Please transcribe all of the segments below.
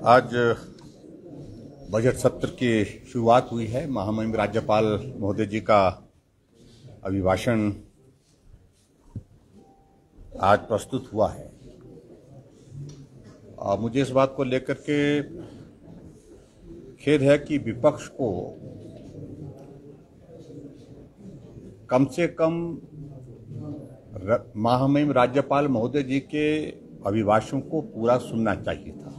आज बजट सत्र की शुरुआत हुई है। महामहिम राज्यपाल महोदय जी का अभिभाषण आज प्रस्तुत हुआ है। मुझे इस बात को लेकर के खेद है कि विपक्ष को कम से कम महामहिम राज्यपाल महोदय जी के अभिभाषण को पूरा सुनना चाहिए था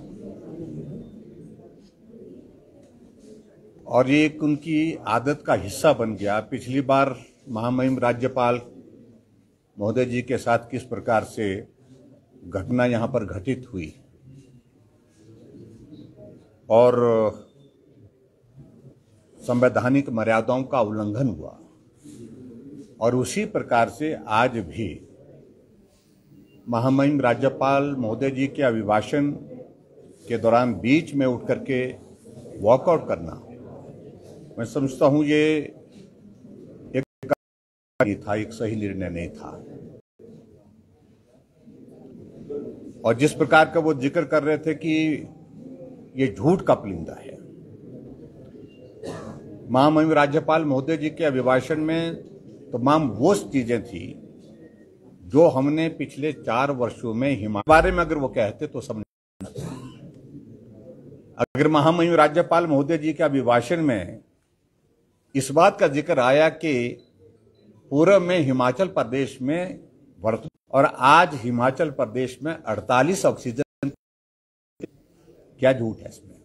और ये एक उनकी आदत का हिस्सा बन गया। पिछली बार महामहिम राज्यपाल महोदय जी के साथ किस प्रकार से घटना यहां पर घटित हुई और संवैधानिक मर्यादाओं का उल्लंघन हुआ, और उसी प्रकार से आज भी महामहिम राज्यपाल महोदय जी के अभिभाषण के दौरान बीच में उठ करके वॉकआउट करना, मैं समझता हूं ये एक सही निर्णय नहीं था। और जिस प्रकार का वो जिक्र कर रहे थे कि ये झूठ का पुलिंदा है, महामहिम राज्यपाल महोदय जी के अभिभाषण में तमाम वो चीजें थी जो हमने पिछले 4 वर्षों में हिमाचल बारे में अगर वो कहते तो समझ। अगर महामहिम राज्यपाल महोदय जी के अभिभाषण में इस बात का जिक्र आया कि पूर्व में हिमाचल प्रदेश में और आज हिमाचल प्रदेश में 48 ऑक्सीजन, क्या झूठ है इसमें?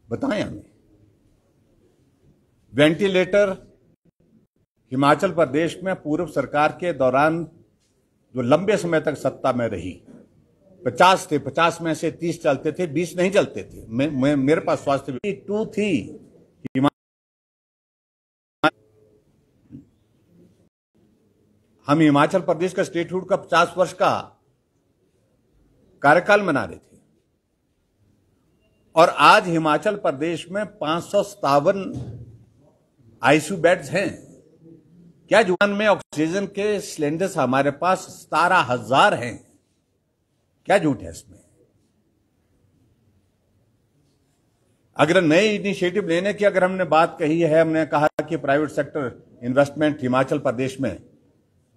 बताएं हमें। वेंटिलेटर हिमाचल प्रदेश में पूर्व सरकार के दौरान जो लंबे समय तक सत्ता में रही 50 थे, 50 में से 30 चलते थे, 20 नहीं चलते थे। मेरे पास स्वास्थ्य 2 थी। हम हिमाचल प्रदेश का स्टेटहुड का 50 वर्ष का कार्यकाल मना रहे थे और आज हिमाचल प्रदेश में 557 आईसीयू बेड्स हैं। क्या जुबान में ऑक्सीजन के सिलेंडर्स हमारे पास 17,000 हैं। क्या झूठ है इसमें? अगर नए इनिशिएटिव लेने की अगर हमने बात कही है, हमने कहा कि private sector investment Himachal Pradesh में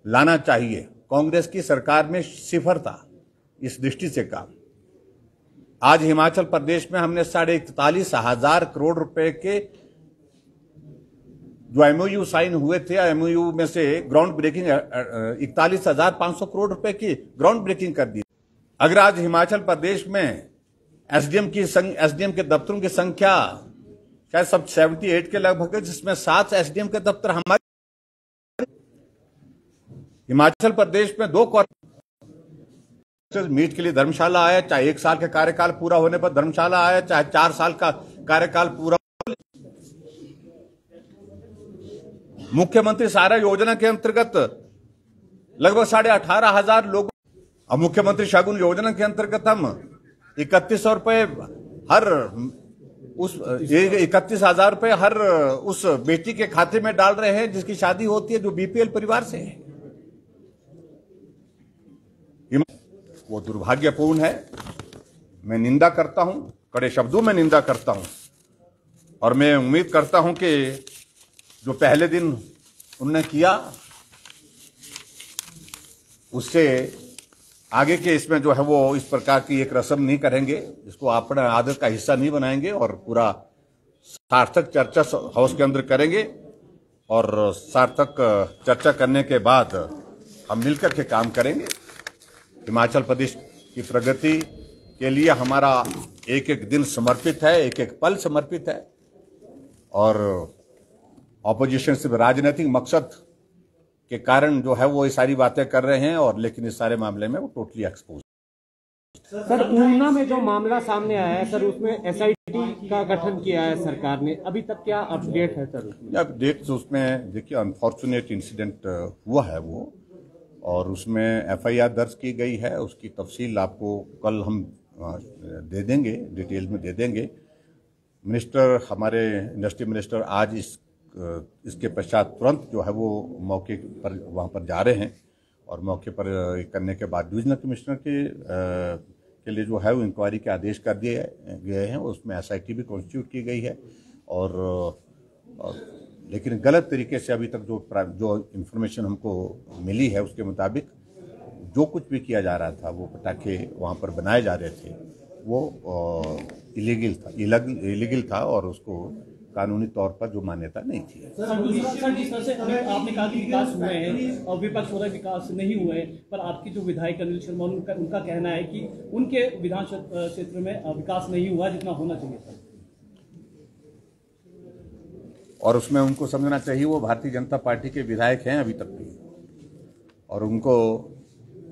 लाना चाहिए। कांग्रेस की सरकार में सिफर था इस दृष्टि से काम। आज हिमाचल प्रदेश में हमने 41,500 करोड़ रुपए के जो एमओयू साइन हुए थे, एमओयू में से ग्राउंड ब्रेकिंग 41,500 करोड़ रुपए की ग्राउंड ब्रेकिंग कर दी। अगर आज हिमाचल प्रदेश में एसडीएम के दफ्तरों की संख्या शायद सब 78 के लगभग है, जिसमें 7 एसडीएम के दफ्तर हमारे हिमाचल प्रदेश में 2 मीट के लिए धर्मशाला आया, चाहे 1 साल का कार्यकाल पूरा होने पर धर्मशाला आया, चाहे 4 साल का कार्यकाल पूरा। मुख्यमंत्री सहारा योजना के अंतर्गत लगभग 18,500 लोग, अब मुख्यमंत्री शगुन योजना के अंतर्गत हम 3100 रुपए हर उस 31,000 रुपए हर उस बेटी के खाते में डाल रहे हैं जिसकी शादी होती है, जो बीपीएल परिवार से है। वो दुर्भाग्यपूर्ण है। मैं निंदा करता हूं, कड़े शब्दों में निंदा करता हूं, और मैं उम्मीद करता हूं कि जो पहले दिन उन्होंने किया उससे आगे के इसमें जो है वो इस प्रकार की एक रस्म नहीं करेंगे, इसको अपना आदत का हिस्सा नहीं बनाएंगे और पूरा सार्थक चर्चा हाउस के अंदर करेंगे। और सार्थक चर्चा करने के बाद हम मिलकर के काम करेंगे। हिमाचल प्रदेश की प्रगति के लिए हमारा एक एक दिन समर्पित है, एक एक पल समर्पित है। और ऑपोजिशन सिर्फ राजनीतिक मकसद के कारण जो है वो ये सारी बातें कर रहे हैं, और लेकिन इस सारे मामले में वो टोटली एक्सपोज। सर, ऊना में जो मामला सामने आया है सर, उसमें एसआईटी का गठन किया है सरकार ने, अभी तक क्या अपडेट है सर? अपडेट उसमें देखिए, अनफॉर्चुनेट इंसिडेंट हुआ है वो, और उसमें एफआईआर दर्ज की गई है। उसकी तफसील आपको कल हम दे देंगे, डिटेल में दे देंगे। मिनिस्टर, हमारे इंडस्ट्री मिनिस्टर आज इसके पश्चात तुरंत जो है वो मौके पर वहाँ पर जा रहे हैं, और मौके पर करने के बाद डिविजनल कमिश्नर के लिए जो है वो इंक्वायरी के आदेश कर दिए गए हैं, उसमें SIT भी कॉन्स्टिट्यूट की गई है और लेकिन गलत तरीके से अभी तक जो इन्फॉर्मेशन हमको मिली है उसके मुताबिक जो कुछ भी किया जा रहा था, वो पटाखे वहाँ पर बनाए जा रहे थे, वो इलीगल था और उसको कानूनी तौर पर जो मान्यता नहीं थी। सर, जिस तरह से आपने कहा कि विकास हुए हैं और विपक्ष हो रहा है विकास नहीं हुए, पर आपकी जो विधायक अनिल शर्मा उनका कहना है कि उनके विधान क्षेत्र में विकास नहीं हुआ जितना होना चाहिए था, और उसमें उनको समझना चाहिए वो भारतीय जनता पार्टी के विधायक हैं अभी तक भी, और उनको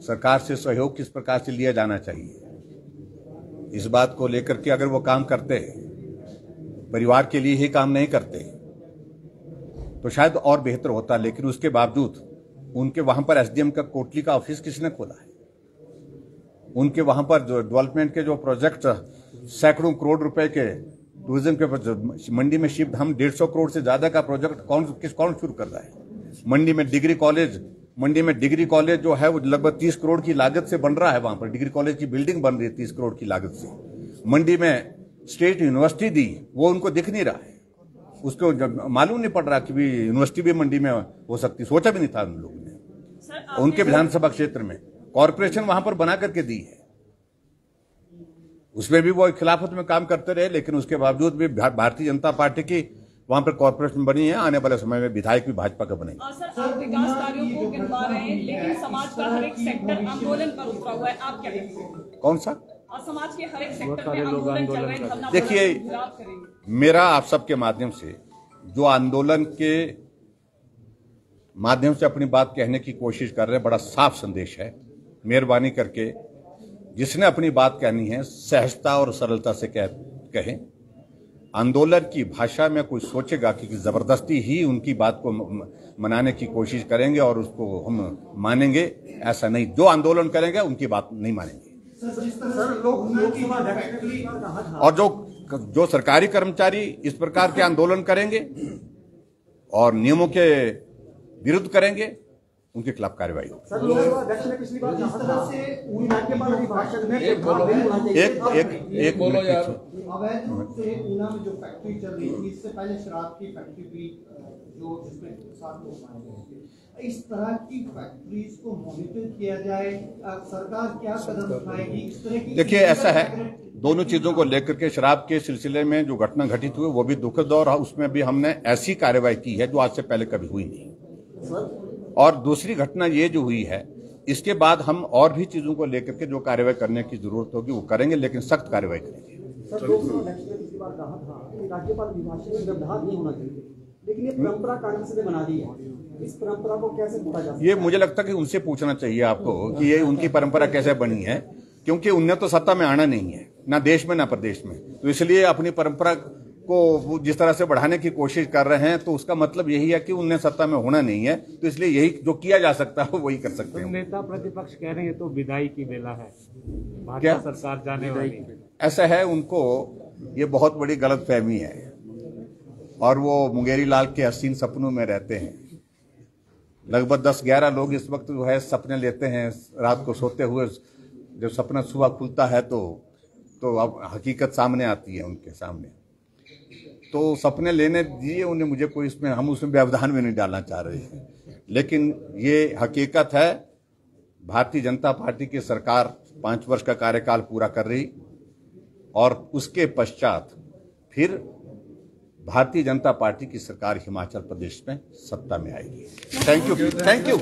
सरकार से सहयोग किस प्रकार से लिया जाना चाहिए, इस बात को लेकर के अगर वो काम करते, परिवार के लिए ही काम नहीं करते, तो शायद और बेहतर होता। लेकिन उसके बावजूद उनके वहां पर SDM का कोटली का ऑफिस किसने खोला है? उनके वहां पर जो डेवलपमेंट के जो प्रोजेक्ट सैकड़ों करोड़ रुपए के टूरिज्म के मंडी में शिफ्ट, हम 150 करोड़ से ज्यादा का प्रोजेक्ट कौन शुरू कर रहा है? मंडी में डिग्री कॉलेज जो है वो लगभग 30 करोड़ की लागत से बन रहा है। वहां पर डिग्री कॉलेज की बिल्डिंग बन रही है 30 करोड़ की लागत से। मंडी में स्टेट यूनिवर्सिटी दी, वो उनको दिख नहीं रहा है, उसको मालूम नहीं पड़ रहा कि भी यूनिवर्सिटी भी मंडी में हो सकती, सोचा भी नहीं था उन लोगों ने। उनके विधानसभा क्षेत्र में कॉरपोरेशन वहां पर बना करके दी है, उसमें भी वो खिलाफत में काम करते रहे, लेकिन उसके बावजूद भी भारतीय जनता पार्टी की वहां पर कॉरपोरेशन बनी है। आने वाले समय में विधायक भी भाजपा का बनेंगे। सर, आप विकास कार्यों को गिनवा रहे हैं, लेकिन समाज का हर एक सेक्टर आंदोलन पर उतरा हुआ है, आप क्या कहेंगे? कौन सा? और समाज के हर एक सेक्टर में आंदोलन चल रहे हैं। देखिए, मेरा आप सबके माध्यम से जो आंदोलन के माध्यम से अपनी बात कहने की कोशिश कर रहे हैं, बड़ा साफ संदेश है। मेहरबानी करके जिसने अपनी बात कहनी है सहजता और सरलता से कहें। आंदोलन की भाषा में कोई सोचेगा कि जबरदस्ती ही उनकी बात को मनाने की कोशिश करेंगे और उसको हम मानेंगे, ऐसा नहीं। जो आंदोलन करेंगे उनकी बात नहीं मानेंगे। और जो सरकारी कर्मचारी इस प्रकार के आंदोलन करेंगे और नियमों के विरुद्ध करेंगे, उनके खिलाफ कार्रवाई होगी। अवैध रूप से ऊना में जो फैक्ट्री चल रही थी, इससे पहले शराब की फैक्ट्री भी जो जिसमें 7 लोग मारे गए थे, इस तरह की फैक्ट्रीज को मॉनिटर किया जाए, सरकार क्या कदम उठाएगी इस तरह की? देखिए, ऐसा है, दोनों चीजों को लेकर के शराब के सिलसिले में जो घटना घटित हुई वो भी दुखद, और उसमें भी हमने ऐसी कार्रवाई की है जो आज से पहले कभी हुई नहीं। और दूसरी घटना ये जो हुई है, इसके बाद हम और भी चीजों को लेकर के जो कार्रवाई करने की जरूरत होगी वो करेंगे, लेकिन सख्त कार्रवाई करेंगे। सर, पिछली बार कहा था कि राज्यपाल अभिभाषण में व्यवधान नहीं होना चाहिए, लेकिन ये परंपरा कांग्रेस ने बना दी है, इस परंपरा को कैसे तोड़ा जा सकता है? ये मुझे लगता है कि उनसे पूछना चाहिए आपको कि ये उनकी परंपरा कैसे बनी है, क्योंकि उन्हें तो सत्ता में आना नहीं है, ना देश में ना प्रदेश में, तो इसलिए अपनी परंपरा को जिस तरह से बढ़ाने की कोशिश कर रहे हैं, तो उसका मतलब यही है कि उन्हें सत्ता में होना नहीं है, तो इसलिए यही जो किया जा सकता है वही कर सकते हैं। नेता प्रतिपक्ष कह रहे हैं तो विदाई की बेला है, क्या भाजपा सरकार जाने वाली है। ऐसा है, उनको ये बहुत बड़ी गलतफहमी है और वो मुंगेरी लाल के हसीन सपनों में रहते हैं। लगभग 10-11 लोग इस वक्त जो है सपने लेते हैं रात को सोते हुए, जब सपना सुबह खुलता है तो अब हकीकत सामने आती है उनके सामने। तो सपने लेने दिए उन्हें, मुझे कोई इसमें, हम उसमें व्यवधान में नहीं डालना चाह रहे हैं, लेकिन ये हकीकत है, भारतीय जनता पार्टी की सरकार 5 वर्ष का कार्यकाल पूरा कर रही और उसके पश्चात फिर भारतीय जनता पार्टी की सरकार हिमाचल प्रदेश में सत्ता में आएगी। Thank you.